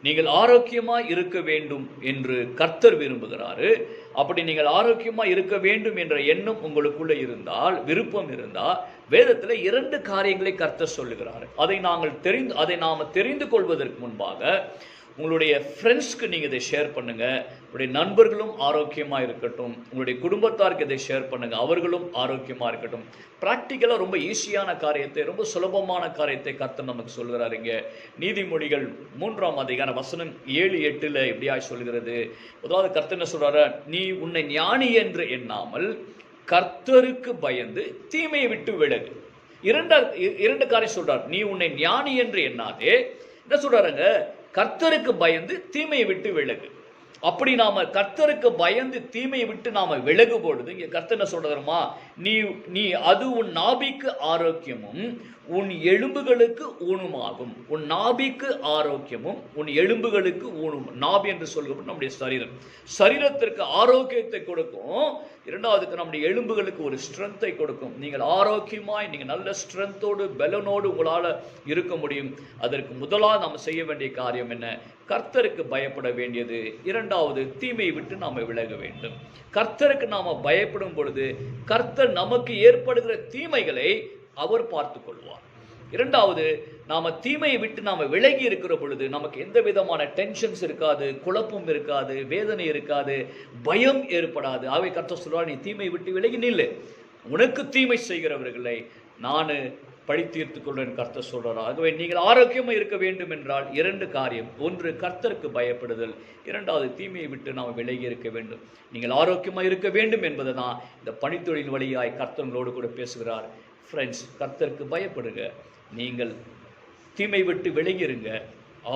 நீங்கள் ஆரோக்கியமாய் இருக்க வேண்டும் என்று கர்த்தர் விரும்புகிறாரு. அப்படி நீங்கள் ஆரோக்கியமாய் இருக்க வேண்டும் என்ற எண்ணம் உங்களுக்குள்ள இருந்தால், விருப்பம் இருந்தால், வேதத்தில் 2 காரியங்களை கர்த்தர் சொல்லுகிறார். அதை நாம தெரிந்து கொள்வதற்கு முன்பாக உங்களுடைய ஃப்ரெண்ட்ஸ்க்கு நீங்கள் இதை ஷேர் பண்ணுங்கள். உங்களுடைய நண்பர்களும் ஆரோக்கியமாக இருக்கட்டும். உங்களுடைய குடும்பத்தாருக்கு இதை ஷேர் பண்ணுங்கள், அவர்களும் ஆரோக்கியமாக இருக்கட்டும். ப்ராக்டிக்கலாக ரொம்ப ஈஸியான காரியத்தை, ரொம்ப சுலபமான காரியத்தை கர்த்தர் நமக்கு சொல்கிறார். இங்கே நீதிமொழிகள் 3ஆம் அதிகாரம் வசனம் 7-8 எப்படியாய் சொல்கிறது. முதலாவது கர்த்தர் என்ன சொல்கிறாரு? நீ உன்னை ஞானி என்று எண்ணாமல் கர்த்தருக்கு பயந்து தீமையை விட்டு விலகு. இரண்டு காரியம் சொல்றார். நீ உன்னை ஞானி என்று எண்ணாதே. என்ன சொல்றாருங்க? கர்த்தருக்கு பயந்து தீமையை விட்டு விலகு. அப்படி நாம கர்த்தருக்கு பயந்து தீமையை விட்டு நாம விலகு பொழுது இங்க கர்த்தர் என்ன சொல்றதுமா? நீ அது உன் நாபிக்கு ஆரோக்கியமும் உன் எலும்புகளுக்கு ஊனுமாகும். உன் நாபிக்கு ஆரோக்கியமும் உன் எலும்புகளுக்கு ஊனும். நாபி என்று சொல்லும்போது நம்முடைய சரீரத்திற்கு ஆரோக்கியத்தை கொடுக்கும். இரண்டாவதுக்கு நம்முடைய எலும்புகளுக்கு ஒரு ஸ்ட்ரென்த்தை கொடுக்கும். நீங்கள் ஆரோக்கியமாய், நீங்கள் நல்ல ஸ்ட்ரென்த்தோடு, பலனோடு உங்களால் இருக்க முடியும். அதற்கு முதலாக நாம் செய்ய வேண்டிய காரியம் என்ன? கர்த்தருக்கு பயப்பட வேண்டியது. இரண்டாவது, தீமையை விட்டு நாம் விலக வேண்டும். கர்த்தருக்கு நாம் பயப்படும் பொழுது கர்த்தர் நமக்கு ஏற்படுகிற தீமைகளை அவர் பார்த்து கொள்வார். இரண்டாவது, நாம தீமையை விட்டு நாம விலகி இருக்கிற பொழுது நமக்கு எந்த விதமான டென்ஷன்ஸ் இருக்காது, குழப்பம் இருக்காது, வேதனை இருக்காது, பயம் ஏற்படாது. ஆகவே கர்த்தர் சொல்வார், நீ தீமையை விட்டு விலகி நில்லு. உனக்கு தீமை செய்கிறவர்களை நான் பழி தீர்த்துக் கொள்வேன் கர்த்தர் சொல்றார். ஆகவே நீங்கள் ஆரோக்கியமாக இருக்க வேண்டும் என்றால் 2 காரியம். ஒன்று, கர்த்தருக்கு பயப்படுதல். இரண்டாவது, தீமையை விட்டு நாம் விலகி இருக்க வேண்டும். நீங்கள் ஆரோக்கியமாக இருக்க வேண்டும் என்பதை தான் இந்த பணித்தொழில் வழியாய் கர்த்தர்களோடு கூட பேசுகிறார். ஃப்ரெண்ட்ஸ், கர்த்தருக்கு பயப்படுங்க. நீங்கள் தீமை விட்டு விலகிருங்க.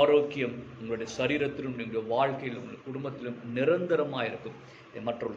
ஆரோக்கியம் உங்களுடைய சரீரத்திலும், உங்களுடைய வாழ்க்கையிலும், உங்களுடைய குடும்பத்திலும் நிரந்தரமாக இருக்கும். மற்றொரு